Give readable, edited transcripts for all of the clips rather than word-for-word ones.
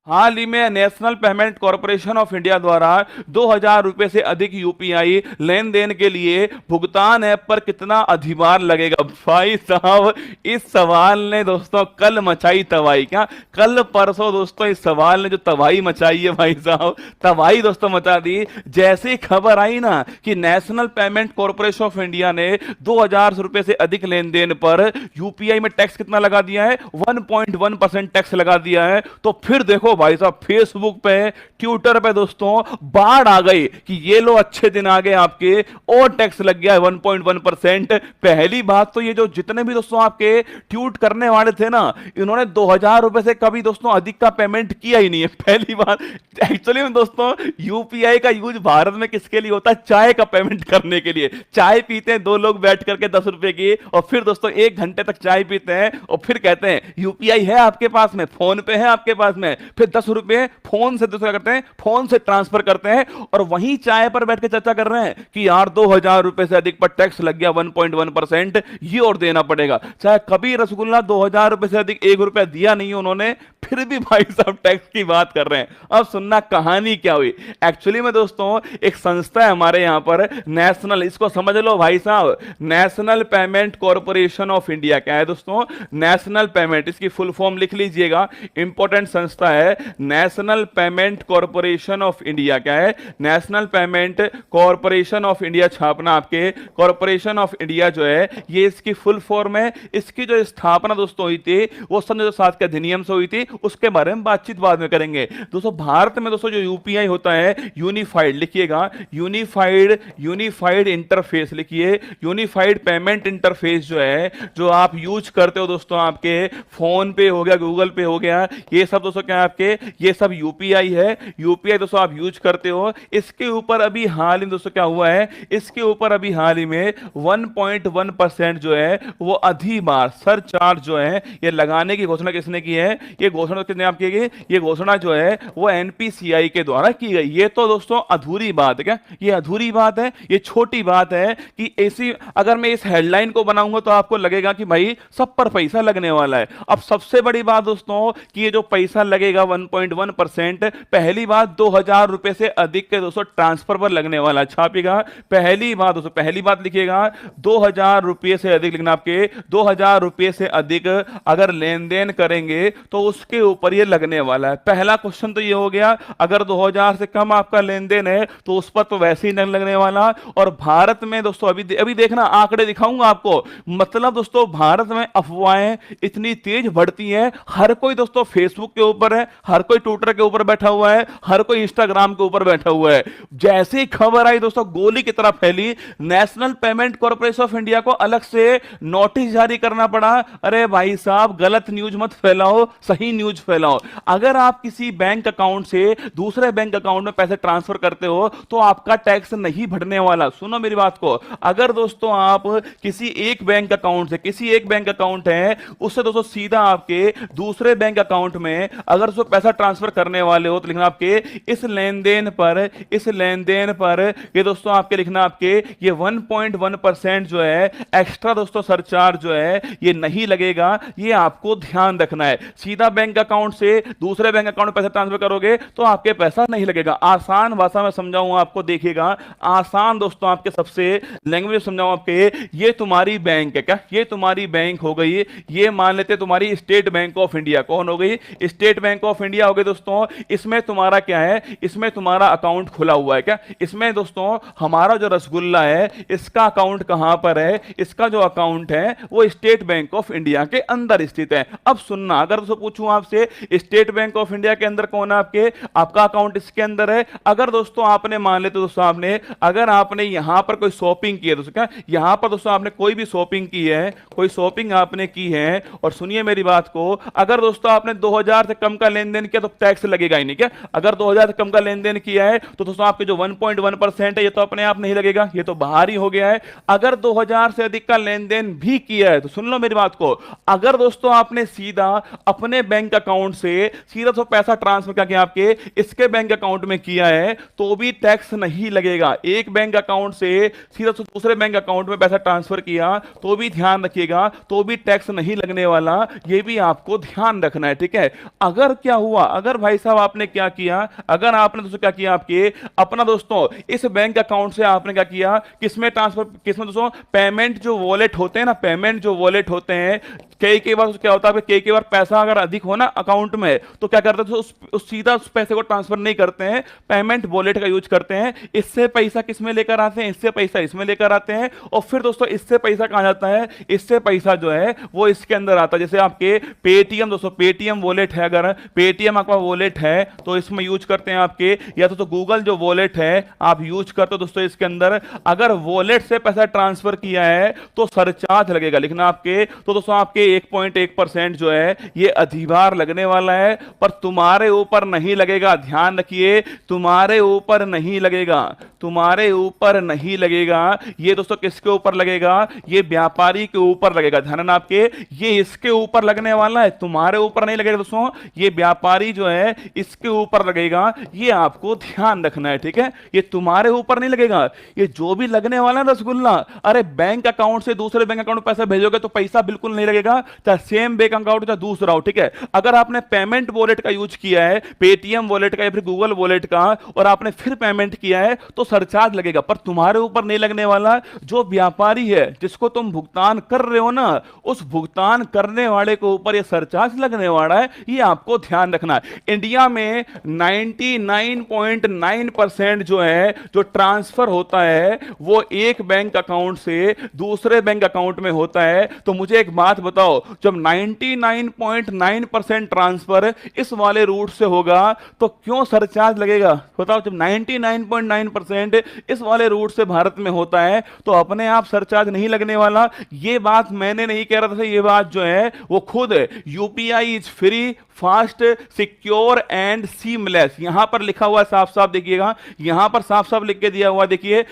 हाल ही में national payment corporation of India द्वारा 2000 रुपए से अधिक यूपीआई लेन देन के लिए भुगतान ऐप पर कितना अधिभार लगेगा? भाई साहब, इस सवाल ने दोस्तों कल मचाई तबाही। क्या कल परसों दोस्तों इस सवाल ने जो तबाही मचाई है भाई साहब, तबाही दोस्तों मचा दी। जैसे ही खबर आई ना कि national payment corporation of India ने 2000 रुपए से अधिक लेन देन पर यूपीआई में टैक्स कितना लगा दिया है? 1.1% टैक्स लगा दिया है। तो फिर देखो भाई साहब, फेसबुक पे, ट्विटर पे दोस्तों बाढ़ आ गई कि ये लो अच्छे दिन आ गए आपके, और टैक्स लग गया है 1.1%। पहली बात तो ये जो जितने भी दोस्तों आपके ट्वीट करने वाले थे ना, इन्होंने 2000 रुपए से कभी दोस्तों अधिक का पेमेंट किया ही नहीं है। पहली बात, एक्चुअली में दोस्तों यूपीआई का यूज भारत में किसके लिए होता है? चाय का पेमेंट करने के लिए। चाय पीते हैं दो लोग बैठ करके 10 रुपए की, और फिर दोस्तों 1 घंटे तक चाय पीते हैं, और फिर कहते हैं यूपीआई है आपके पास में, फोन पे है आपके पास में, फिर 10 रुपए फोन से दूसरा करते हैं, फोन से ट्रांसफर करते हैं, और वहीं चाय पर बैठ के चर्चा कर रहे हैं कि यार 2000 रुपए से अधिक पर टैक्स लग गया 1.1%, ये और देना पड़ेगा। चाहे कभी रसगुल्ला 2000 रुपए से अधिक 1 रुपया दिया नहीं उन्होंने, फिर भी भाई साहब टैक्स की बात कर रहे हैं। अब सुनना कहानी क्या हुई। एक्चुअली में दोस्तों एक संस्था है हमारे यहां पर, नेशनल, इसको समझ लो भाई साहब, national payment corporation of India. क्या है दोस्तों? नेशनल पेमेंट, इसकी फुल फॉर्म लिख लीजिएगा, इंपॉर्टेंट संस्था है national payment corporation of India. क्या है? National payment corporation of India छापना आपके, कॉरपोरेशन ऑफ इंडिया जो है ये इसकी फुल फॉर्म है। इसकी जो स्थापना दोस्तों हुई थी वो सन 2007 के अधिनियम से हुई थी, उसके बारे में बातचीत बाद में करेंगे। दोस्तों भारत में दोस्तों जो यूपीआई होता है, यूनिफाइड लिखिएगा, यूनिफाइड इंटरफेस लिखिए, यूनिफाइड पेमेंट इंटरफेस जो है, जो आप यूज करते हो दोस्तों, आपके फोन पे हो गया, गूगल पे हो गया, ये सब दोस्तों क्या है आपके, ये सब यूपीआई है। यूपीआई दोस्तों आप यूज करते हो। इसके ऊपर अभी हाल ही दोस्तों क्या हुआ है, इसके ऊपर अभी हाल ही में 1.1% जो है वो अधिभार, सरचार्ज जो है ये लगाने की घोषणा किसने की है? ये घोषणा किसने आप की गई? ये घोषणा जो है वो एनपीसीआई के द्वारा की गई। ये तो दोस्तों अधूरी बात है। क्या ये अधूरी बात है? ये छोटी बात है कि ऐसी, अगर मैं इस हेडलाइन को बनाऊंगा तो आपको लगेगा कि भाई सब पर पैसा लगने वाला है। अब सबसे बड़ी बात दोस्तों कि ये जो पैसा लगेगा 1.1%, पहली बात 2000 रुपए से अधिक के दोस्तों ट्रांसफर पर लगने वाला, छापेगा। पहली बात दोस्तों, पहली बात लिखिएगा, 2000 रुपए से अधिक लिखना आपके, 2000 रुपए से अधिक अगर लेन देन करेंगे तो उसके ऊपर ये लगने वाला है। पहला क्वेश्चन तो ये हो गया, अगर 2000 से कम आपका लेन देन है तो उस पर तो वैसे ही नहीं लगने वाला। और भारत में दोस्तों अभी देखना, आंकड़े दिखाऊंगा आपको, मतलब दोस्तों भारत में अफवाहें इतनी तेज बढ़ती हैं, हर कोई दोस्तों फेसबुक के ऊपर है, हर कोई ट्विटर के ऊपर बैठा हुआ है, हर कोई इंस्टाग्राम के ऊपर बैठा हुआ है। जैसे ही खबर आई दोस्तों गोली की तरह फैली। National payment corporation of India को अलग से नोटिस जारी करना पड़ा, अरे भाई साहब गलत न्यूज मत फैलाओ, सही न्यूज फैलाओ। अगर आप किसी बैंक अकाउंट से दूसरे बैंक अकाउंट में पैसे ट्रांसफर करते हो तो आपका टैक्स नहीं बढ़ने वाला। सुनो मेरी बात को, अगर दोस्तों आप किसी एक बैंक अकाउंट से, किसी एक बैंक अकाउंट है उससे दोस्तों सीधा आपके दूसरे बैंक अकाउंट में अगर उसको पैसा ट्रांसफर करने वाले हो तो लिखना आपके इस लेन देन पर ये दोस्तों आपके लिखना आपके ये 1.1% जो है एक्स्ट्रा दोस्तों सरचार्ज जो है ये नहीं लगेगा। ये आपको ध्यान रखना है। सीधा बैंक अकाउंट से दूसरे बैंक अकाउंट में पैसा ट्रांसफर करोगे तो आपके पैसा नहीं लगेगा। आसान भाषा में समझाऊंगा आपको, देखिएगा आसान दोस्तों, आपके सबसे लैंग्वेज समझाऊं आपके। ये तुम्हारी बैंक है, क्या ये तुम्हारी बैंक हो गई, ये मान लेते तुम्हारी स्टेट बैंक ऑफ इंडिया। कौन हो गई? स्टेट बैंक ऑफ इंडिया हो गई दोस्तों। इसमें तुम्हारा क्या है, इसमें तुम्हारा अकाउंट खुला हुआ है। क्या इसमें दोस्तों हमारा जो रसगुल्ला है इसका अकाउंट कहां पर है? इसका जो अकाउंट है वो स्टेट बैंक ऑफ इंडिया के अंदर स्थित है। अब सुनना, अगर दोस्तों पूछूं आपसे स्टेट बैंक ऑफ इंडिया के अंदर कौन है आपके, आपका अकाउंट इसके अंदर है। अगर दोस्तों आपने मान लेते दोस्तों आपने, अगर आपने यहां पर कोई शॉपिंग की है दोस्तों, क्या यहां पर दोस्तों आपने कोई भी शॉपिंग की है, कोई शॉपिंग आपने की है, और सुनिए मेरी बात को, अगर दोस्तों आपने 2000 से कम का लेन देन किया तो टैक्स लगेगा ही नहीं। क्या अगर 2000 से कम का लेन देन किया है तो दोस्तों आपके जो 1.1% है ये तो अपने आप नहीं लगेगा, ये तो बाहर ही हो गया है। अगर 2000 से अधिक का लेन देन भी किया है तो सुन लो मेरी बात को, अगर दोस्तों आपने सीधा अपने बैंक अकाउंट से सीधा तो पैसा ट्रांसफर करके आपके इसके बैंक अकाउंट में किया है तो भी टैक्स नहीं लगेगा। एक बैंक अकाउंट से सीधा तो दूसरे बैंक अकाउंट में पैसा ट्रांसफर किया तो भी ध्यान रखिएगा, तो भी टैक्स नहीं लगने वाला, ये भी आपको ध्यान रखना है, ठीक है। अगर क्या क्या हुआ, अगर भाई साहब आपने क्या किया, अगर आपने दोस्तों क्या किया, आपके अपना दोस्तों इस बैंक अकाउंट से आपने क्या किया, किसमें ट्रांसफर, किसमें दोस्तों पेमेंट जो वॉलेट होते हैं ना, पेमेंट जो वॉलेट होते हैं, कई बार क्या होता है, कई बार पैसा अगर अधिक हो ना अकाउंट में, तो क्या करते हैं, उस सीधा उस पैसे को ट्रांसफर नहीं करते हैं, पेमेंट वॉलेट का यूज करते हैं। इससे पैसा किसमें लेकर आते हैं, इससे पैसा इसमें लेकर आते हैं, और फिर दोस्तों इससे पैसा कहां जाता है, इससे पैसा जो है वो इसके अंदर आता है। जैसे आपके पेटीएम दोस्तों, पेटीएम वॉलेट है, अगर पेटीएम आपका वॉलेट है तो इसमें यूज करते हैं आपके, या तो गूगल जो वॉलेट है आप यूज करते हो दोस्तों, इसके अंदर अगर वॉलेट से पैसा ट्रांसफर किया है तो सरचार्ज लगेगा, लिखना आपके, तो दोस्तों आपके 1.1% जो है ये अधिभार लगने वाला है, पर तुम्हारे ऊपर नहीं लगेगा, ध्यान रखिए, तुम्हारे ऊपर नहीं लगेगा, तुम्हारे ऊपर नहीं लगेगा, ये दोस्तों किसके ऊपर लगेगा, ये व्यापारी के ऊपर लगेगा, ध्यान आपके, ये इसके ऊपर लगने वाला है, तुम्हारे ऊपर नहीं लगेगा दोस्तों, ये व्यापारी जो है इसके ऊपर लगेगा, ये आपको ध्यान रखना है, ठीक है, ये तुम्हारे ऊपर नहीं लगेगा, ये जो भी लगने वाला है रसगुल्ला, अरे बैंक अकाउंट से दूसरे बैंक अकाउंट में पैसा भेजोगे तो पैसा बिल्कुल नहीं लगेगा, चाहे सेम बैंक अकाउंट चाहे दूसरा हो, ठीक है। अगर आपने पेमेंट वॉलेट का यूज किया है, पेटीएम वॉलेट का या फिर गूगल वॉलेट का, और आपने फिर पेमेंट किया है तो सरचार्ज लगेगा, पर तुम्हारे ऊपर नहीं लगने वाला, जो व्यापारी है जिसको तुम भुगतान कर रहे हो ना, उस भुगतान करने वाले के ऊपर यह सरचार्ज लगने वाला है, ये आपको ध्यान रखना है। इंडिया में 99.9% जो है जो ट्रांसफर होता है वो एक बैंक अकाउंट से दूसरे बैंक अकाउंट में होता है। तो मुझे एक बात बताओ, जब 99.9% ट्रांसफर इस वाले रूट से होगा तो क्यों सरचार्ज लगेगा, बताओ, जब 99.9% इस वाले रूट से भारत में होता है तो अपने आप सरचार्ज नहीं लगने वाला। ये बात मैंने नहीं कह रहा था, ये बात जो है वो खुद UPI is free, fast, secure and seamless, यहां पर लिखा हुआ साफ साफ देखिएगा, यहां पर साफ साफ लिख के दिया हुआ देखिए,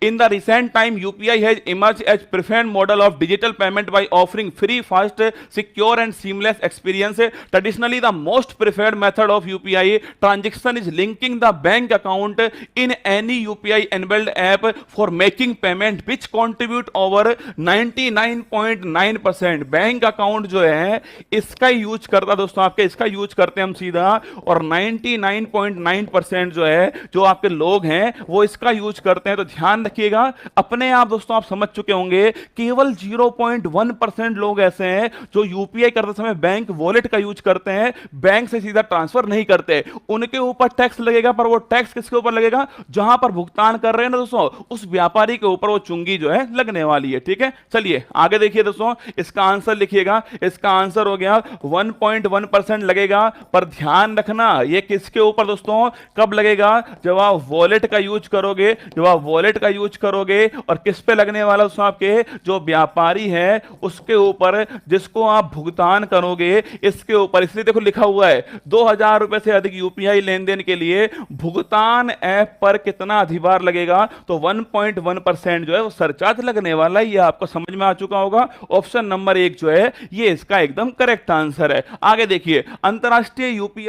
in the recent time UPI has emerge as preferred model of digital payment by offering free, fast, secure and seamless experience. Traditionally the most preferred method of UPI transaction is linking the bank account in any UPI enabled app for making payment which contribute over 99.9%। Bank account जो है इसका use करता दोस्तों, आपके इसका use करते हैं हम सीधा, और 99.9% जो है जो आपके लोग हैं वो इसका यूज करते हैं। तो ध्यान रखिएगा, अपने आप दोस्तों आप समझ चुके होंगे, केवल 0.1% लोग ऐसे हैं जो यूपीआई करते समय बैंक वॉलेट का यूज करते हैं, बैंक से सीधा ट्रांसफर नहीं करते। उनके ऊपर टैक्स लगेगा, पर वो टैक्स किसके ऊपर लगेगा, जहां पर भुगतान कर रहे हैं ना दोस्तों, उस व्यापारी के ऊपर वो चुंगी जो है लगने वाली है, ठीक है। चलिए आगे देखिए दोस्तों, इसका आंसर लिखिएगा, इसका आंसर हो गया 1.1% लगेगा, पर ध्यान रखना ये किसके ऊपर दोस्तों, कब लगेगा, जब आप वॉलेट का यूज करोगे, जब आप वॉलेट का यूज करोगे, और किस पे लगने वाला दोस्तों, आपके जो व्यापारी है उसके ऊपर, जिसको आप भुगतान करोगे इसके ऊपर। इसलिए देखो लिखा हुआ है 2000 रुपए से अधिक यूपीआई लेन देन के लिए भुगतान ऐप पर कितना अधिभार लगेगा, तो 1.1% जो है वो सरचार्ज लगने वाला है। ये आपको समझ में आ चुका होगा, ऑप्शन नंबर 1 जो है ये इसका एकदम करेक्ट आंसर है। आगे देखिए, अंतरराष्ट्रीय यूपीआई